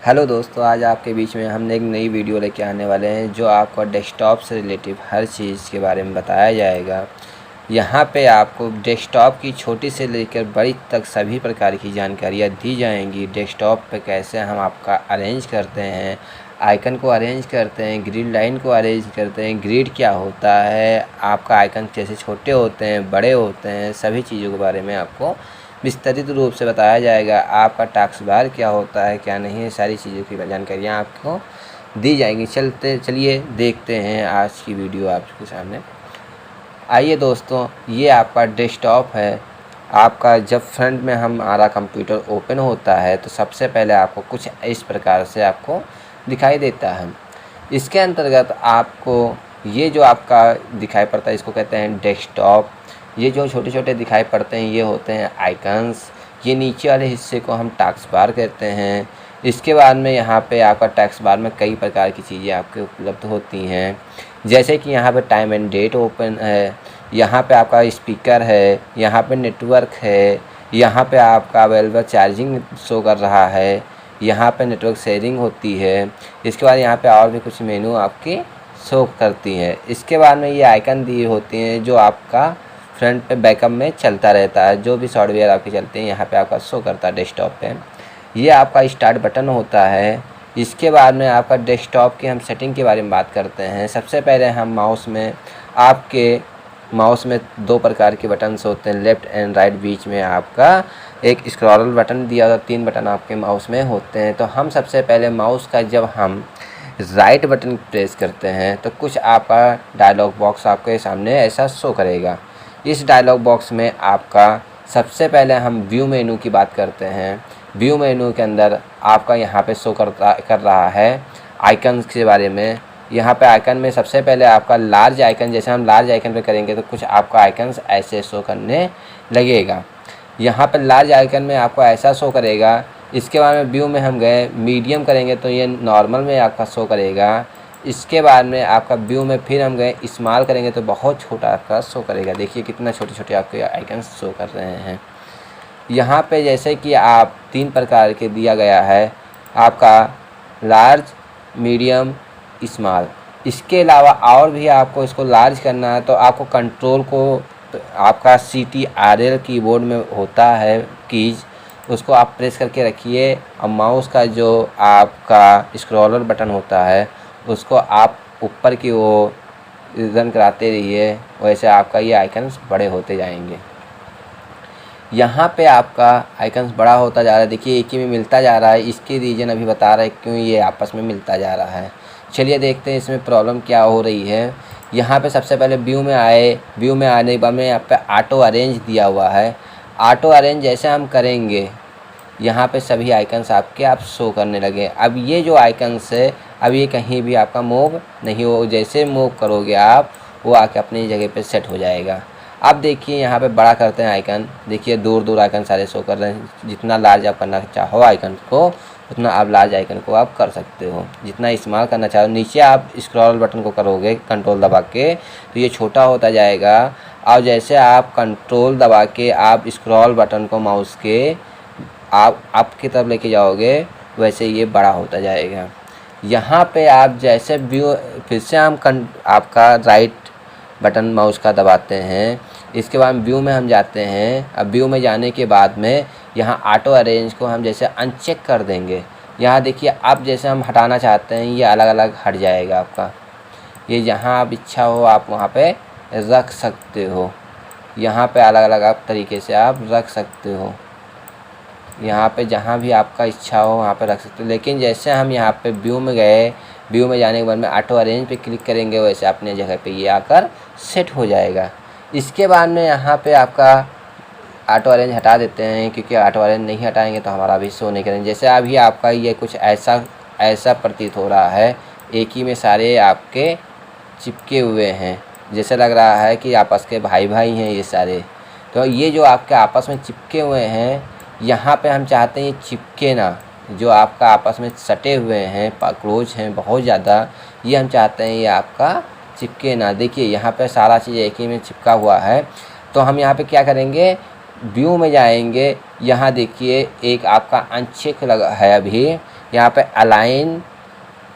Hello दोस्तों, आज आपके बीच में हमने एक नई वीडियो लेके आने वाले हैं जो आपको डेस्कटॉप से रिलेटिव हर चीज़ के बारे में बताया जाएगा। यहाँ पे आपको डेस्कटॉप की छोटी से लेकर बड़ी तक सभी प्रकार की जानकारियाँ दी जाएंगी। डेस्कटॉप पे कैसे हम आपका अरेंज करते हैं, आइकन को अरेंज करते हैं, ग्रिड लाइन को अरेंज करते हैं, ग्रिड क्या होता है, आपका आइकन कैसे छोटे होते हैं, बड़े होते हैं, सभी चीज़ों के बारे में आपको विस्तारित रूप से बताया जाएगा। आपका टास्क बार क्या होता है, क्या नहीं है, सारी चीज़ों की जानकारियाँ आपको दी जाएंगी। चलिए देखते हैं आज की वीडियो आपके सामने। आइए दोस्तों, ये आपका डेस्कटॉप है। आपका जब फ्रंट में हमारा कंप्यूटर ओपन होता है तो सबसे पहले आपको कुछ इस प्रकार से आपको दिखाई देता है। इसके अंतर्गत आपको ये जो आपका दिखाई पड़ता है इसको कहते हैं डेस्कटॉप। ये जो छोटे छोटे दिखाई पड़ते हैं ये होते हैं आइकन्स। ये नीचे वाले हिस्से को हम टास्क बार कहते हैं। इसके बाद में यहाँ पे आपका टास्क बार में कई प्रकार की चीज़ें आपके उपलब्ध होती हैं, जैसे कि यहाँ पे टाइम एंड डेट ओपन है, यहाँ पे आपका स्पीकर है, यहाँ पे नेटवर्क है, यहाँ पे आपका अवेलेबल चार्जिंग शो कर रहा है, यहाँ पे नेटवर्क शेयरिंग होती है। इसके बाद यहाँ पे और भी कुछ मेनू आपकी शो करती हैं। इसके बाद में ये आइकन दी होती हैं जो आपका फ्रंट पे बैकअप में चलता रहता है। जो भी सॉफ्टवेयर आपके चलते हैं यहाँ पे आपका शो करता है डेस्कटॉप पे। ये आपका स्टार्ट बटन होता है। इसके बाद में आपका डेस्कटॉप की हम सेटिंग के बारे में बात करते हैं। सबसे पहले हम आपके माउस में दो प्रकार के बटन्स होते हैं, लेफ़्ट एंड राइट। बीच में आपका एक स्क्रॉल बटन दिया हुआ, 3 बटन आपके माउस में होते हैं। तो हम सबसे पहले माउस का जब हम राइट बटन प्रेस करते हैं तो कुछ आपका डायलॉग बॉक्स आपके सामने ऐसा शो करेगा। इस डायलॉग बॉक्स में आपका सबसे पहले हम व्यू मेनू की बात करते हैं। व्यू मेनू के अंदर आपका यहाँ पे शो कर रहा है आइकन्स के बारे में। यहाँ पे आइकन में सबसे पहले आपका लार्ज आइकन, जैसे हम लार्ज आइकन पे करेंगे तो कुछ आपका आइकन्स ऐसे शो करने लगेगा। यहाँ पे लार्ज आइकन में आपको ऐसा शो करेगा। इसके बाद में व्यू में हम गए, मीडियम करेंगे तो ये नॉर्मल में आपका शो करेगा। इसके बाद में आपका व्यू में फिर हम गए, स्मॉल करेंगे तो बहुत छोटा आपका शो करेगा। देखिए कितना छोटे छोटे आपके आइकन्स शो कर रहे हैं। यहाँ पे जैसे कि आप 3 प्रकार के दिया गया है आपका लार्ज, मीडियम, स्मॉल। इसके अलावा और भी आपको इसको लार्ज करना है तो आपको कंट्रोल को आपका CTRL कीबोर्ड में होता है कीज, उसको आप प्रेस करके रखिए और माउस का जो आपका स्क्रॉलर बटन होता है उसको आप ऊपर की ओर रन कराते रहिए, वैसे आपका ये आइकन्स बड़े होते जाएंगे। यहाँ पे आपका आइकन्स बड़ा होता जा रहा है। देखिए एक ही में मिलता जा रहा है। इसके रीज़न अभी बता रहा है क्यों ये आपस में मिलता जा रहा है। चलिए देखते हैं इसमें प्रॉब्लम क्या हो रही है। यहाँ पे सबसे पहले व्यू में आए, व्यू में आने के बाद में यहाँ पे ऑटो अरेंज दिया हुआ है। ऑटो अरेंज जैसे हम करेंगे यहाँ पे सभी आइकन्स आपके आप शो करने लगे। अब ये जो आइकन्स है अब ये कहीं भी आपका मूव नहीं हो, जैसे मूव करोगे आप वो आके अपनी जगह पे सेट हो जाएगा। अब देखिए यहाँ पे बड़ा करते हैं आइकन, देखिए दूर दूर आइकन सारे शो कर रहे हैं। जितना लार्ज आप करना चाहो आइकन को उतना आप लार्ज आइकन को आप कर सकते हो। जितना स्मॉल करना चाहो नीचे आप स्क्रॉल बटन को करोगे कंट्रोल दबा के तो ये छोटा होता जाएगा। और जैसे आप कंट्रोल दबा के आप स्क्रॉल बटन को माउस के आप आपकी तरफ लेके जाओगे वैसे ये बड़ा होता जाएगा। यहाँ पे आप जैसे व्यू फिर से हम आपका राइट बटन माउस का दबाते हैं। इसके बाद व्यू में हम जाते हैं। अब व्यू में जाने के बाद में यहाँ ऑटो अरेंज को हम जैसे अनचेक कर देंगे। यहाँ देखिए अब जैसे हम हटाना चाहते हैं ये अलग अलग हट जाएगा आपका। ये जहाँ आप इच्छा हो आप वहाँ पे रख सकते हो। यहाँ पे अलग अलग आप तरीके से आप रख सकते हो। यहाँ पे जहाँ भी आपका इच्छा हो वहाँ पे रख सकते हो। लेकिन जैसे हम यहाँ पे व्यू में गए, व्यू में जाने के बाद में ऑटो अरेंज पे क्लिक करेंगे वैसे अपने जगह पे ये आकर सेट हो जाएगा। इसके बाद में यहाँ पे आपका ऑटो अरेंज हटा देते हैं क्योंकि ऑटो अरेंज नहीं हटाएंगे तो हमारा भी शो नहीं करेंगे। जैसे अभी आपका ये कुछ ऐसा प्रतीत हो रहा है, एक ही में सारे आपके चिपके हुए हैं, जैसे लग रहा है कि आपस के भाई भाई हैं ये सारे। तो ये जो आपके आपस में चिपके हुए हैं यहाँ पे हम चाहते हैं ये चिपके ना, जो आपका आपस में सटे हुए हैं क्लोज हैं बहुत ज़्यादा, ये हम चाहते हैं ये आपका चिपके ना। देखिए यहाँ पे सारा चीज़ एक ही में चिपका हुआ है। तो हम यहाँ पे क्या करेंगे, व्यू में जाएंगे। यहाँ देखिए एक आपका अनचेक लगा है अभी, यहाँ पे अलाइन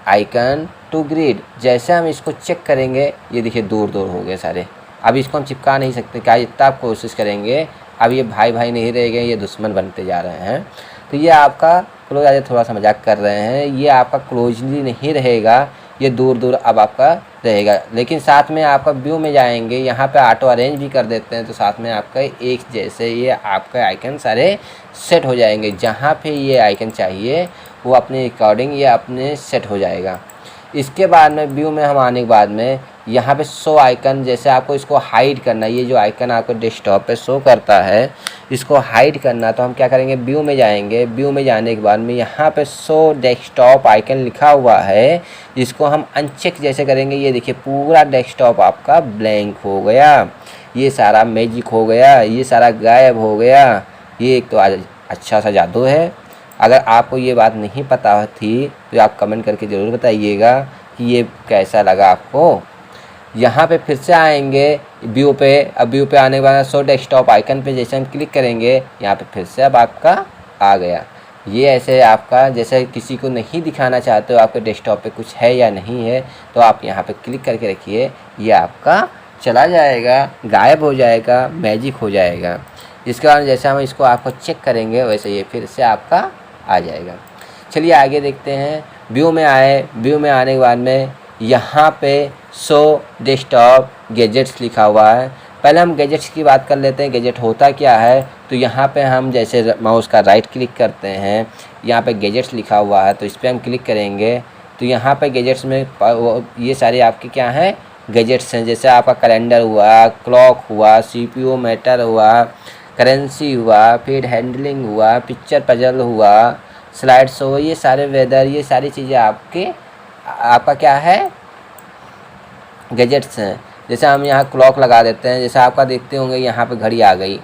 आइकन टू ग्रिड, जैसे हम इसको चेक करेंगे ये देखिए दूर दूर हो गए सारे। अब इसको हम चिपका नहीं सकते, क्या जितना आप कोशिश करेंगे अब ये भाई भाई नहीं रह गए, ये दुश्मन बनते जा रहे हैं। तो ये आपका क्लोज, आज थोड़ा सा मजाक कर रहे हैं, ये आपका क्लोजली नहीं रहेगा, ये दूर दूर अब आपका रहेगा। लेकिन साथ में आपका व्यू में जाएंगे, यहाँ पे ऑटो अरेंज भी कर देते हैं, तो साथ में आपका एक जैसे ये आपका आइकन सारे सेट हो जाएंगे। जहाँ पे ये आइकन चाहिए वो अपने अकॉर्डिंग ये अपने सेट हो जाएगा। इसके बाद में व्यू में हम आने के बाद में यहाँ पे शो आइकन, जैसे आपको इसको हाइड करना है, ये जो आइकन आपको डेस्कटॉप पे शो करता है इसको हाइड करना, तो हम क्या करेंगे व्यू में जाएंगे। व्यू में जाने के बाद में यहाँ पे शो डेस्कटॉप आइकन लिखा हुआ है, इसको हम अनचेक जैसे करेंगे, ये देखिए पूरा डेस्कटॉप आपका ब्लैंक हो गया, ये सारा मैजिक हो गया, ये सारा गायब हो गया। ये एक तो आज अच्छा सा जादू है। अगर आपको ये बात नहीं पता थी तो आप कमेंट करके ज़रूर बताइएगा कि ये कैसा लगा आपको। यहाँ पे फिर से आएंगे व्यू पे। अब व्यू पे आने के बाद शो डेस्कटॉप आइकन पे जैसे हम क्लिक करेंगे यहाँ पे फिर से अब आपका आ गया। ये ऐसे आपका जैसे किसी को नहीं दिखाना चाहते हो आपके डेस्कटॉप पे कुछ है या नहीं है, तो आप यहाँ पे क्लिक करके रखिए, ये आपका चला जाएगा, गायब हो जाएगा, मैजिक हो जाएगा। इसके बाद जैसे हम इसको आपको चेक करेंगे वैसे ये फिर से आपका आ जाएगा। चलिए आगे देखते हैं। व्यू में आए, व्यू में आने के बाद में यहाँ पे शो डेस्कटॉप गैजेट्स लिखा हुआ है। पहले हम गैजेट्स की बात कर लेते हैं, गैजेट होता क्या है। तो यहाँ पे हम जैसे माउस का राइट क्लिक करते हैं, यहाँ पे गैजेट्स लिखा हुआ है तो इस पर हम क्लिक करेंगे तो यहाँ पे गैजेट्स में ये सारे आपके क्या हैं गैजेट्स हैं। जैसे आपका कैलेंडर हुआ, क्लॉक हुआ, CPU मैटर हुआ, करेंसी हुआ, फिर हैंडलिंग हुआ, पिक्चर पजल हुआ, स्लाइड शो, ये सारे वेदर, ये सारी चीज़ें आपका क्या है गैजेट्स हैं। जैसे हम यहाँ क्लॉक लगा देते हैं, जैसे आपका देखते होंगे यहाँ पे घड़ी आ गई,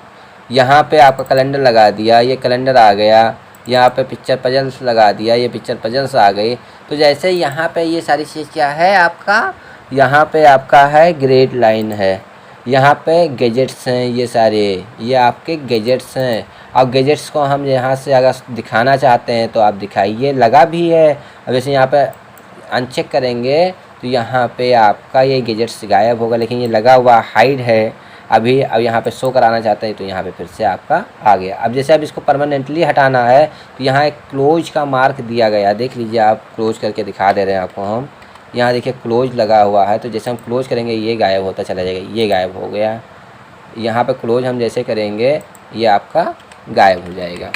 यहाँ पे आपका कैलेंडर लगा दिया, ये कैलेंडर आ गया, यहाँ पे पिक्चर पजल्स लगा दिया, ये पिक्चर पजल्स आ गई। तो जैसे यहाँ पे ये सारी चीज़ क्या है आपका, यहाँ पे आपका है ग्रेड लाइन है, यहाँ पे गैजेट्स हैं, ये सारे ये आपके गैजेट्स हैं। अब गैजेट्स को हम यहाँ से अगर दिखाना चाहते हैं तो आप दिखाइए, लगा भी है। अब जैसे यहाँ पे अनचेक करेंगे तो यहाँ पे आपका ये गैजेट्स गायब होगा, लेकिन ये लगा हुआ हाइड है अभी। अब यहाँ पे शो कराना चाहते हैं तो यहाँ पे फिर से आपका आ गया। अब जैसे अब इसको परमानेंटली हटाना है तो यहाँ एक क्लोज का मार्क दिया गया, देख लीजिए आप, क्लोज करके दिखा दे रहे हैं आपको हम। यहाँ देखिए क्लोज लगा हुआ है, तो जैसे हम क्लोज करेंगे ये गायब होता चला जाएगा, ये गायब हो गया। यहाँ पे क्लोज हम जैसे करेंगे ये आपका गायब हो जाएगा।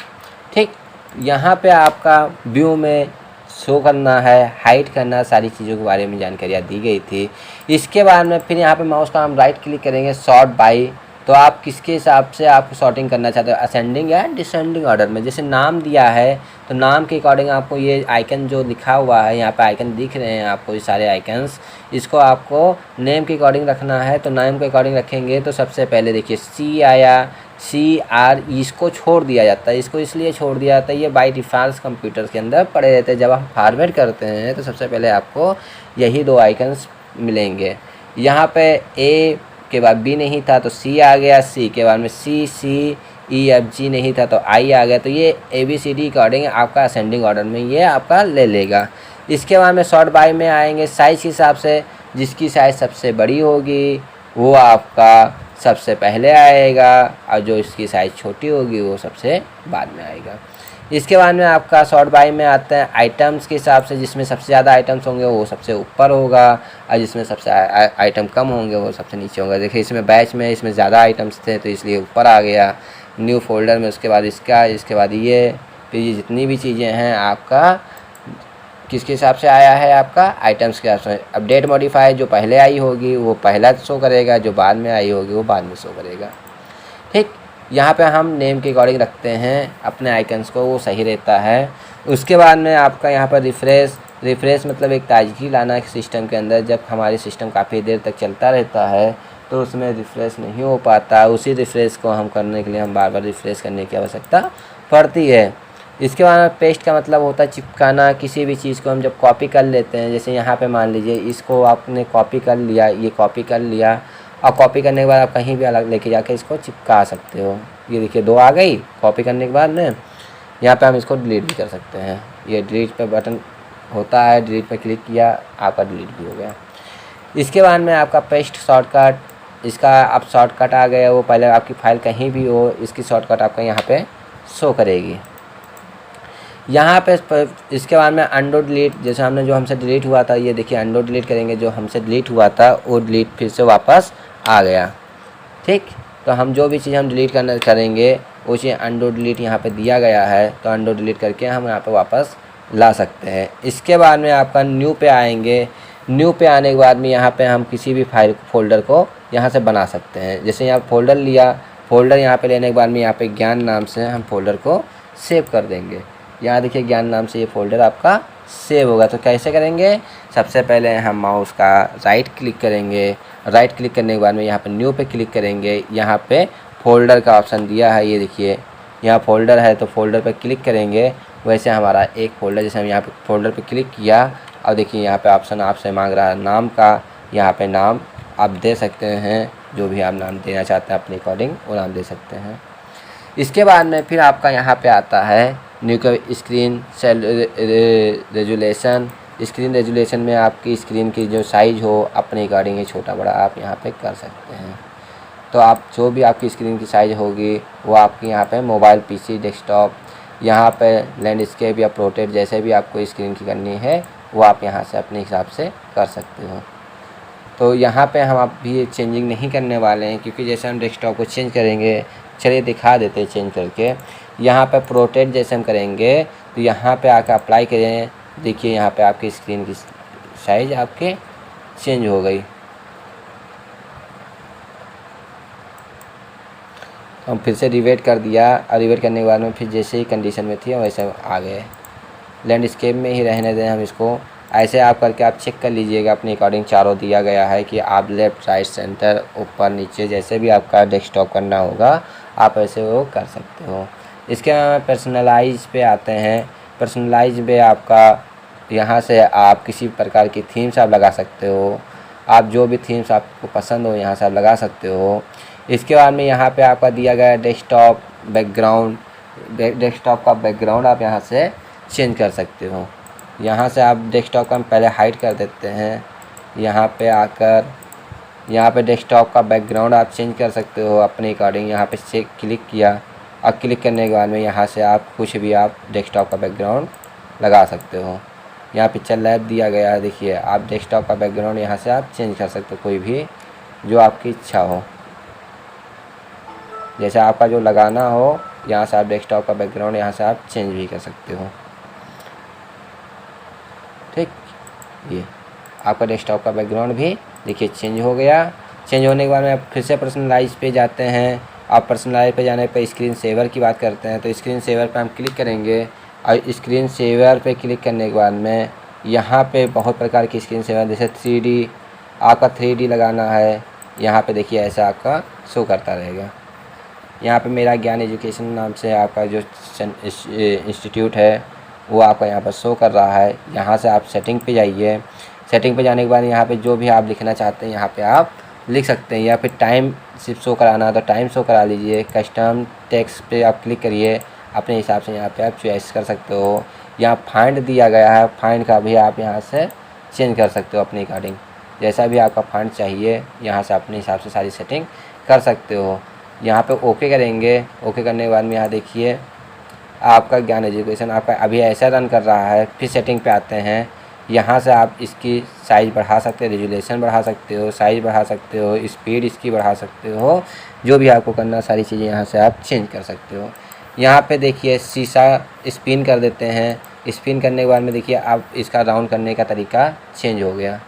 ठीक, यहाँ पे आपका व्यू में शो करना है, हाइड करना, सारी चीज़ों के बारे में जानकारियाँ दी गई थी। इसके बाद में फिर यहाँ पे माउस का हम राइट क्लिक करेंगे, सॉर्ट बाय। तो आप किसके हिसाब से आप शॉर्टिंग करना चाहते हो, असेंडिंग या डिसेंडिंग ऑर्डर में। जैसे नाम दिया है तो नाम के अकॉर्डिंग आपको ये आइकन जो लिखा हुआ है, यहाँ पे आइकन दिख रहे हैं आपको, ये सारे आइकन्स, इसको आपको नेम के अकॉर्डिंग रखना है। तो नेम के अकॉर्डिंग रखेंगे तो सबसे पहले देखिए C आया, CR, इसको छोड़ दिया जाता है। इसको इसलिए छोड़ दिया जाता है, ये बाई डिफ़ॉल्ट कंप्यूटर के अंदर पड़े रहते हैं। जब हम फॉर्मेट करते हैं तो सबसे पहले आपको यही दो आइकन्स मिलेंगे। यहाँ पे A के बाद B नहीं था तो C आ गया, C के बाद में CCEFG नहीं था तो I आ गया। तो ये ABCD अकॉर्डिंग आपका असेंडिंग ऑर्डर में ये आपका ले लेगा। इसके बाद में शॉर्ट बाय में आएंगे, साइज़ के हिसाब से जिसकी साइज़ सबसे बड़ी होगी वो आपका सबसे पहले आएगा, और जो इसकी साइज़ छोटी होगी वो सबसे बाद में आएगा। इसके बाद में आपका शॉर्ट बाय में आते हैं आइटम्स के हिसाब से, जिसमें सबसे ज़्यादा आइटम्स होंगे वो सबसे ऊपर होगा, और जिसमें सबसे आइटम कम होंगे वो सबसे नीचे होगा। देखिए इसमें बैच में इसमें ज़्यादा आइटम्स थे तो इसलिए ऊपर आ गया। न्यू फोल्डर में उसके बाद इसका, इसके बाद ये, फिर ये जितनी भी चीज़ें हैं आपका किसके हिसाब से आया है, आपका आइटम्स के हिसाब से। अपडेट मॉडिफाई जो पहले आई होगी वो पहला शो करेगा, जो बाद में आई होगी वो बाद में शो करेगा। ठीक, यहाँ पे हम नेम के अकॉर्डिंग रखते हैं अपने आइकन्स को, वो सही रहता है। उसके बाद में आपका यहाँ पर रिफ़्रेश मतलब एक ताजगी लाना सिस्टम के अंदर। जब हमारे सिस्टम काफ़ी देर तक चलता रहता है तो उसमें रिफ़्रेश नहीं हो पाता, उसी रिफ़्रेश को हम करने के लिए हम बार बार रिफ़्रेश करने की आवश्यकता पड़ती है। इसके बाद पेस्ट का मतलब होता है चिपकाना। किसी भी चीज़ को हम जब कॉपी कर लेते हैं, जैसे यहाँ पे मान लीजिए इसको आपने कॉपी कर लिया, ये कॉपी कर लिया, और कॉपी करने के बाद आप कहीं भी अलग लेके जाके इसको चिपका सकते हो। ये देखिए 2 आ गई कॉपी करने के बाद में। यहाँ पे हम इसको डिलीट भी कर सकते हैं, ये डिलीट पे बटन होता है, डिलीट पे क्लिक किया, आपका डिलीट भी हो गया। इसके बाद में आपका पेस्ट शॉर्टकट, इसका आप शॉर्टकट आ गया, वो पहले आपकी फ़ाइल कहीं भी हो इसकी शॉर्टकट आपका यहाँ पे शो करेगी। यहाँ पे इसके बाद में अंडो डिलीट, जैसे हमने जो हमसे डिलीट हुआ था, ये देखिए अंडो डिलीट करेंगे, जो हमसे डिलीट हुआ था वो डिलीट फिर से वापस आ गया। ठीक, तो हम जो भी चीज़ हम डिलीट करेंगे वो चीज़ अंडो डिलीट यहाँ पे दिया गया है, तो अंडो डिलीट करके हम यहाँ पे वापस ला सकते हैं। इसके बाद में आपका न्यू पे आएंगे। न्यू पे आने के बाद में यहाँ पे हम किसी भी फाइल फोल्डर को यहाँ से बना सकते हैं। जैसे यहाँ फोल्डर लिया, फोल्डर यहाँ पे लेने के बाद में यहाँ पे ज्ञान नाम से हम फोल्डर को सेव कर देंगे। यहाँ देखिए ज्ञान नाम से ये फोल्डर आपका सेव होगा। तो कैसे करेंगे, सबसे पहले हम माउस का राइट क्लिक करेंगे, राइट क्लिक करने के बाद में यहाँ पे न्यू पे क्लिक करेंगे। यहाँ पे फोल्डर का ऑप्शन दिया है, ये देखिए यहाँ फोल्डर है, तो फोल्डर पे क्लिक करेंगे। वैसे हमारा एक फोल्डर, जैसे हम यहाँ पे फोल्डर पे क्लिक किया, अब देखिए यहाँ पे ऑप्शन आपसे मांग रहा है नाम का। यहाँ पे नाम आप दे सकते हैं, जो भी आप नाम देना चाहते हैं अपने अकॉर्डिंग वो नाम दे सकते हैं। इसके बाद में फिर आपका यहाँ पे आता है न्यू का screen cell resolution. Screen resolution में आपकी स्क्रीन की जो साइज़ हो अपने अकॉर्डिंग छोटा बड़ा आप यहाँ पे कर सकते हैं। तो आप जो भी आपकी स्क्रीन की साइज़ होगी वो आपकी यहाँ पे मोबाइल, पीसी, डेस्कटॉप, यहाँ पे लैंडस्केप या पोर्ट्रेट जैसे भी आपको स्क्रीन की करनी है वो आप यहाँ से अपने हिसाब से कर सकते हो। तो यहाँ पे हम अभी चेंजिंग नहीं करने वाले हैं, क्योंकि जैसे हम डेस्कटॉप को चेंज करेंगे, चलिए दिखा देते हैं चेंज करके। यहाँ पे पोर्ट्रेट जैसे हम करेंगे तो यहाँ पे आकर अप्लाई करें, देखिए यहाँ पे आपकी स्क्रीन की साइज़ आपके चेंज हो गई। हम फिर से रिवेट कर दिया, और रिवेट करने के बाद में फिर जैसे ही कंडीशन में थी वैसे आ गए। लैंडस्केप में ही रहने दें हम इसको। ऐसे आप करके आप चेक कर लीजिएगा अपने अकॉर्डिंग, चारों दिया गया है कि आप लेफ़्ट, राइट, सेंटर, ऊपर, नीचे जैसे भी आपका डेस्कटॉप करना होगा आप ऐसे वो कर सकते हो। इसके अलावा पर्सनलाइज पे आते हैं। पर्सनलाइज पे आपका यहाँ से आप किसी प्रकार की थीम्स आप लगा सकते हो। आप जो भी थीम्स आपको पसंद हो यहाँ से आप लगा सकते हो। इसके बाद में यहाँ पे आपका दिया गया डेस्कटॉप बैकग्राउंड, डेस्कटॉप का बैकग्राउंड आप यहाँ से चेंज कर सकते हो। यहाँ से आप डेस्कटॉप का हम पहले हाइड कर देते हैं। यहाँ पे आकर यहाँ पे डेस्कटॉप का बैकग्राउंड आप चेंज कर सकते हो अपने अकॉर्डिंग। यहाँ पे से क्लिक किया, और क्लिक करने के बाद में यहाँ से आप कुछ भी आप डेस्कटॉप का बैकग्राउंड लगा सकते हो। यहाँ पिक्चर लैब दिया गया है, देखिए आप डेस्कटॉप का बैकग्राउंड यहाँ से आप चेंज कर सकते हो, कोई भी जो आपकी इच्छा हो, जैसे आपका जो लगाना हो यहाँ से आप डेस्कटॉप का बैकग्राउंड यहाँ से आप चेंज भी कर सकते हो। ठीक, ये आपका डेस्कटॉप का बैकग्राउंड भी देखिए चेंज हो गया। चेंज होने के बाद में आप फिर से पर्सनलाइज पे जाते हैं। आप पर्सनलाइज पे जाने पे स्क्रीन सेवर की बात करते हैं, तो स्क्रीन सेवर पे हम क्लिक करेंगे, और स्क्रीन सेवर पे क्लिक करने के बाद में यहाँ पे बहुत प्रकार की स्क्रीन सेवर, जैसे 3D, आपका 3D लगाना है, यहाँ पे देखिए ऐसा आपका शो करता रहेगा। यहाँ पे मेरा ज्ञान एजुकेशन नाम से आपका जो इंस्टीट्यूट है वो आपका यहाँ पर शो कर रहा है। यहाँ से आप सेटिंग पे जाइए। सेटिंग पे जाने के बाद यहाँ पे जो भी आप लिखना चाहते हैं यहाँ पे आप लिख सकते हैं, या फिर टाइम सिर्फ शो कराना है तो टाइम शो करा लीजिए। कस्टम टेक्स्ट पे आप क्लिक करिए, अपने हिसाब से यहाँ पे आप चॉइस कर सकते हो। यहाँ फाइंड दिया गया है, फाइंड का भी आप यहाँ से चेंज कर सकते हो अपने अकॉर्डिंग, जैसा भी आपका फाइंड चाहिए यहाँ से अपने हिसाब से सारी सेटिंग कर सकते हो। यहाँ पे ओके करेंगे। ओके करने के बाद में यहाँ देखिए आपका ज्ञान एजुकेशन आपका अभी ऐसा रन कर रहा है। फिर सेटिंग पे आते हैं, यहाँ से आप इसकी साइज़ बढ़ा सकते हो, रेजुलेशन बढ़ा सकते हो, साइज़ बढ़ा सकते हो, स्पीड इसकी बढ़ा सकते हो, जो भी आपको करना सारी चीज़ें यहाँ से आप चेंज कर सकते हो। यहाँ पे देखिए शीशा स्पिन कर देते हैं। स्पिन करने के बाद में देखिए आप इसका राउंड करने का तरीका चेंज हो गया।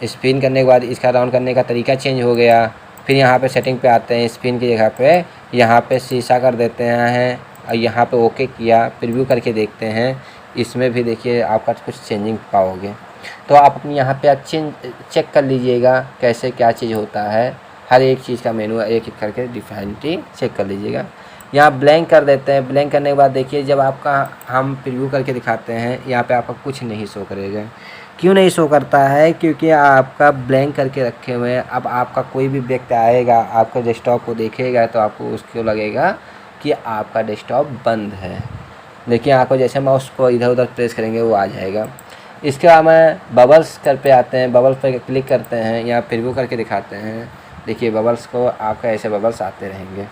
स्पिन करने के बाद इसका राउंड करने का तरीका चेंज हो गया। फिर यहाँ पे सेटिंग पे आते हैं, स्पिन की जगह पे यहाँ पे शीशा कर देते हैं, और यहाँ पे ओके किया, प्रीव्यू करके देखते हैं। इसमें भी देखिए आपका कुछ चेंजिंग पाओगे, तो आप अपनी यहाँ पे आप चेक कर लीजिएगा कैसे क्या चीज़ होता है। हर एक चीज़ का मेनू एक एक करके डिफाइनिटी चेक कर लीजिएगा। यहाँ ब्लैंक कर देते हैं। ब्लैंक करने के बाद देखिए जब आपका हम प्रीव्यू करके दिखाते हैं यहाँ पे आपका कुछ नहीं शो करेगा। क्यों नहीं शो करता है? क्योंकि आपका ब्लैंक करके रखे हुए हैं। अब आपका कोई भी व्यक्ति आएगा आपके डेस्कटॉप को देखेगा तो आपको उसको लगेगा कि आपका डेस्कटॉप बंद है। देखिए आपको जैसे माउस को इधर उधर प्रेस करेंगे वो आ जाएगा। इसके बाद में बबल्स कर पे आते हैं, बबल्स पे क्लिक करते हैं या प्रीव्यू करके दिखाते हैं। देखिए बबल्स को आपका ऐसे बबल्स आते रहेंगे,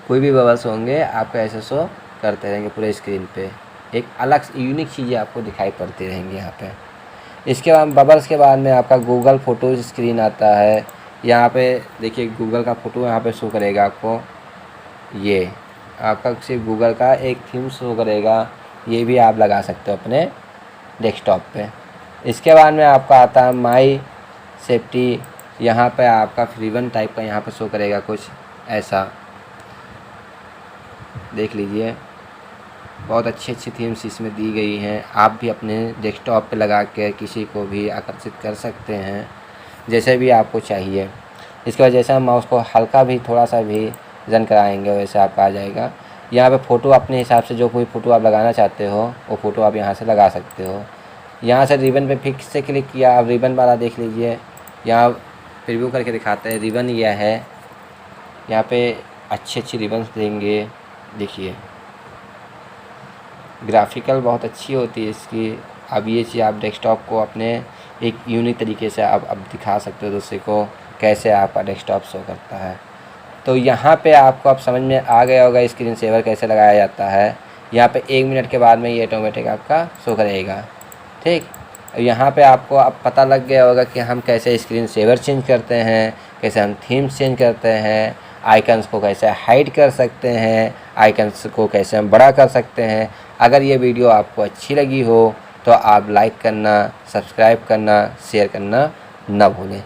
कोई भी बबल्स होंगे आपको ऐसे शो करते रहेंगे पूरे स्क्रीन पे, एक अलग यूनिक चीज़ें आपको दिखाई पड़ती रहेंगी यहाँ पे। इसके बाद बबल्स के बाद में आपका गूगल फ़ोटोज़ स्क्रीन आता है। यहाँ पे देखिए गूगल का फ़ोटो यहाँ पे शो करेगा आपको, ये आपका सिर्फ गूगल का एक थीम शो करेगा, ये भी आप लगा सकते हो अपने डेस्कटॉप पे। इसके बाद में आपका आता है माई सेफ्टी, यहाँ पे आपका रिबन टाइप का यहाँ पे शो करेगा कुछ ऐसा, देख लीजिए बहुत अच्छी अच्छी थीम्स इसमें दी गई हैं। आप भी अपने डेस्कटॉप पे लगा के किसी को भी आकर्षित कर सकते हैं जैसे भी आपको चाहिए। इसके बाद जैसे हम माउस को हल्का भी थोड़ा सा भी रन कराएंगे वैसे आपका आ जाएगा। यहाँ पे फ़ोटो अपने हिसाब से जो कोई फ़ोटो आप लगाना चाहते हो वो फ़ोटो आप यहाँ से लगा सकते हो। यहाँ से रिबन पे फिक्स से क्लिक किया, आप रिबन वाला देख लीजिए, यहाँ प्रीव्यू करके दिखाते हैं रिबन यह है। यहाँ पे अच्छी अच्छी रिबन्स देंगे, देखिए ग्राफिकल बहुत अच्छी होती है इसकी। अब ये चीज़ आप डेस्कटॉप को अपने एक यूनिक तरीके से आप अब दिखा सकते हो दूसरे को कैसे आपका डेस्कटॉप शो करता है। तो यहाँ पे आपको अब समझ में आ गया होगा स्क्रीन सेवर कैसे लगाया जाता है। यहाँ पे 1 मिनट के बाद में ये ऑटोमेटिक आपका शो करेगा, ठीक। यहाँ पे आपको अब पता लग गया होगा कि हम कैसे स्क्रीन सेवर चेंज करते हैं, कैसे हम थीम्स चेंज करते हैं, आइकन्स को कैसे हाइड कर सकते हैं, आइकन्स को कैसे हम बड़ा कर सकते हैं। अगर ये वीडियो आपको अच्छी लगी हो तो आप लाइक करना, सब्सक्राइब करना, शेयर करना ना भूलें।